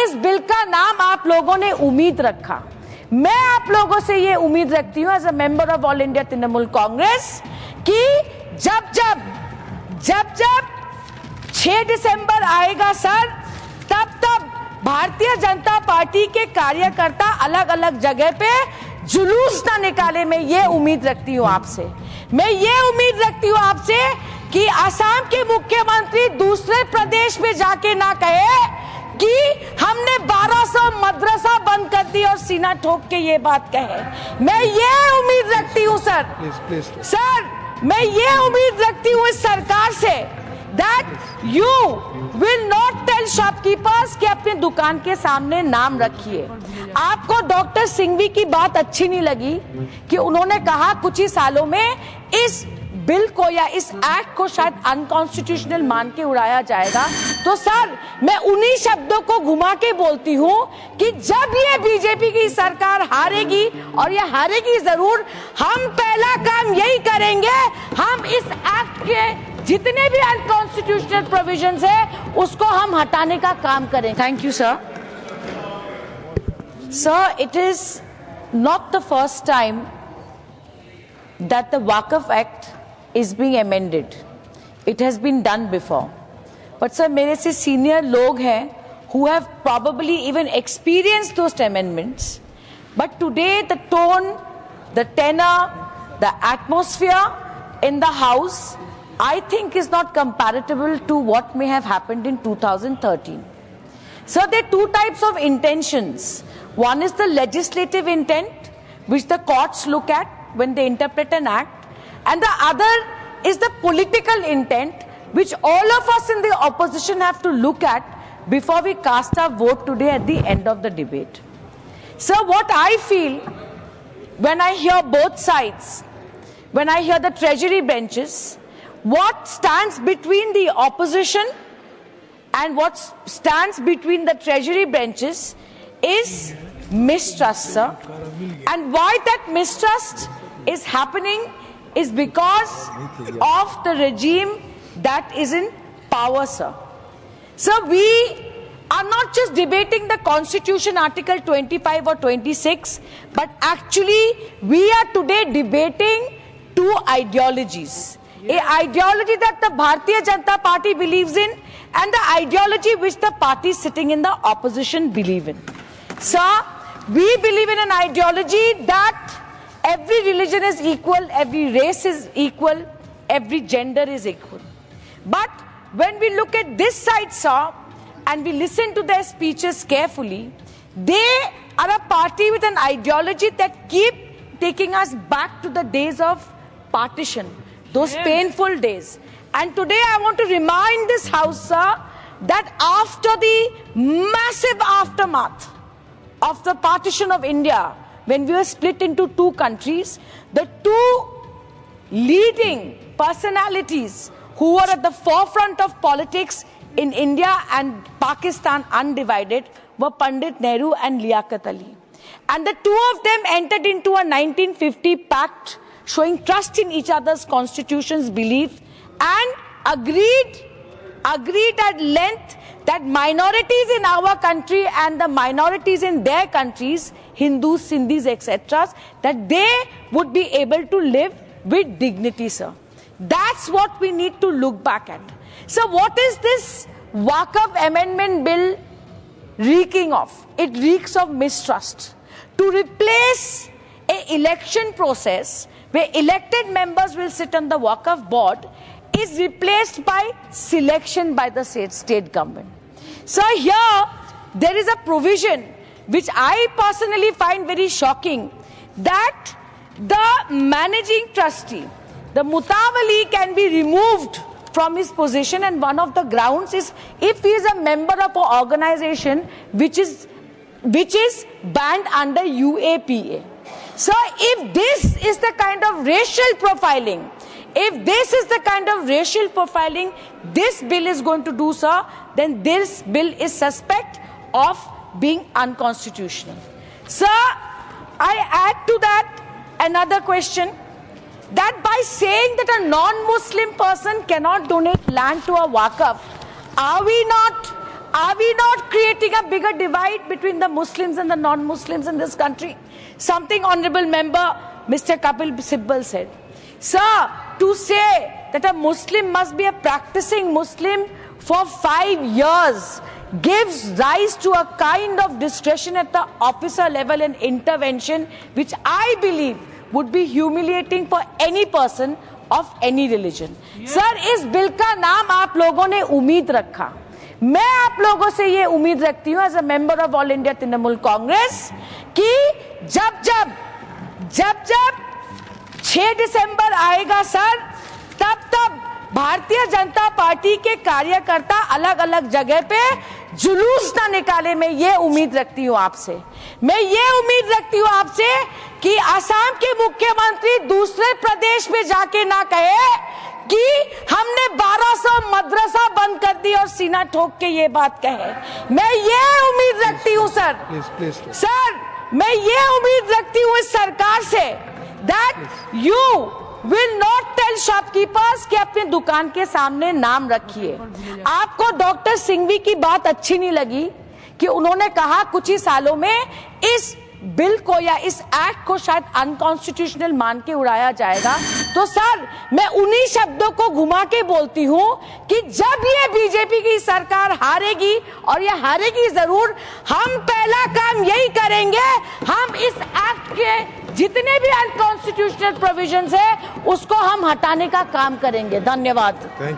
इस बिल का नाम आप लोगों ने उम्मीद रखा। मैं आप लोगों से ये उम्मीद रखती हूँ as a member of All India Trinamool Congress कि जब जब 6 दिसंबर आएगा सर, तब भारतीय जनता पार्टी के कार्यकर्ता अलग अलग जगह पे जुलूस ना निकाले। मैं ये उम्मीद रखती हूँ आपसे, मैं ये उम्मीद रखती हूँ आपसे कि असम के मुख्यमंत्री दूसरे प्रदेश में जाके ना कहे कि हमने 1200 मदरसा बंद कर दी और सीना ठोक के ये बात कहे। मैं ये उम्मीद रखती हूँ सर, सर मैं ये उम्मीद रखती हूँ इस सरकार से that you will not tell shopkeepers कि अपने दुकान के सामने नाम रखिए। आपको डॉक्टर सिंघवी की बात अच्छी नहीं लगी कि उन्होंने कहा कुछ ही सालों में इस बिल को या इस एक्ट को शायद अनकॉन्स्टिट्यूशनल मान के उड़ाया जाएगा। तो सर मैं उन्हीं शब्दों को घुमा के बोलती हूँ कि जब ये बीजेपी की सरकार हारेगी, और ये हारेगी जरूर, हम पहला काम यही करेंगे, हम इस एक्ट के जितने भी अनकॉन्स्टिट्यूशनल प्रोविजंस है उसको हम हटाने का काम करें। Thank you sir. Sir, it is not the first time that the Waqf Act is being amended. It has been done before. But sir, मेरे से senior लोग हैं who have probably even experienced those amendments. But today the tone, the tenor, the atmosphere in the House, I think is not comparable to what may have happened in 2013. So there are two types of intentions. One is the legislative intent, which the courts look at when they interpret an act, and the other is the political intent, which all of us in the opposition have to look at before we cast our vote today at the end of the debate. So what I feel when I hear both sides, when I hear the treasury benches, what stands between the opposition and what stands between the treasury benches is mistrust, sir. And why that mistrust is happening is because of the regime that is in power, sir. So we are not just debating the Constitution Article 25 or 26, but actually we are today debating two ideologies. A ideology that the Bharatiya Janata Party believes in, and the ideology which the parties sitting in the opposition believe in. Sir, we believe in an ideology that every religion is equal, every race is equal, every gender is equal. But when we look at this side, sir, and we listen to their speeches carefully, they are a party with an ideology that keep taking us back to the days of partition, those painful days. And today I want to remind this House, sir, that after the massive aftermath of the partition of India, when we were split into two countries, the two leading personalities who were at the forefront of politics in India and Pakistan undivided were Pandit Nehru and Liaquat Ali. And the two of them entered into a 1950 pact showing trust in each other's constitutions, belief, and agreed at length that minorities in our country and the minorities in their countries, Hindus, Sindhis, etc., that they would be able to live with dignity, sir. That's what we need to look back at. So what is this Waqf Amendment Bill reeking of? It reeks of mistrust. To replace an election process where elected members will sit on the Waqf board is replaced by selection by the state government. So here there is a provision which I personally find very shocking, that the managing trustee, the Mutawali, can be removed from his position, and one of the grounds is if he is a member of an organization which is banned under UAPA. So if this is the kind of racial profiling, if this is the kind of racial profiling this bill is going to do, sir, then this bill is suspect of being unconstitutional. Sir, I add to that another question, that by saying that a non-Muslim person cannot donate land to a Waqf, are we Are we not creating a bigger divide between the Muslims and the non-Muslims in this country? Something Honorable Member Mr. Kapil Sibal said. Sir, to say that a Muslim must be a practicing Muslim for 5 years gives rise to a kind of discretion at the officer level and intervention which I believe would be humiliating for any person of any religion. Sir, इस bill का नाम आप लोगों ने उम्मीद रखा. मैं आप लोगों से ये उम्मीद रखती हूँ as a member of All India Trinamool Congress कि जब जब 6 दिसंबर आएगा सर, तब भारतीय जनता पार्टी के कार्यकर्ता अलग अलग जगह पे जुलूस ना निकाले. मैं ये उम्मीद रखती हूँ आपसे. मैं ये उम्मीद रखती हूँ आपसे कि असम के मुख्यमंत्री दूसरे प्रदेश में जाके ना कहे कि हमने 1200 मदरसा बंद कर दी और सीना ठोक के ये बात कहे. मैं ये उम्मीद रखती हूँ सर. सर, मैं ये उम्मीद रखती हूँ इस सरकार से that you will not tell shopkeepers कि अपने दुकान के सामने नाम रखिए. आपको डॉक्टर सिंघवी की बात अच्छी नहीं लगी कि उन्होंने कहा कुछ ही सालों में इस बिल को या इस एक्ट को शायद अनकॉन्स्टिट्यूशनल मान के उड़ाया जाएगा. तो सर, मैं उन्हीं शब्दों को घुमा के बोलती हूं कि जब ये बीजेपी की सरकार हारेगी, और ये हारेगी जरूर, हम पहला काम यही करेंगे, हम इस एक्ट के जितने भी अनकॉन्स्टिट्यूशनल प्रोविजंस है उसको हम हटाने का काम करेंगे. धन्यवाद.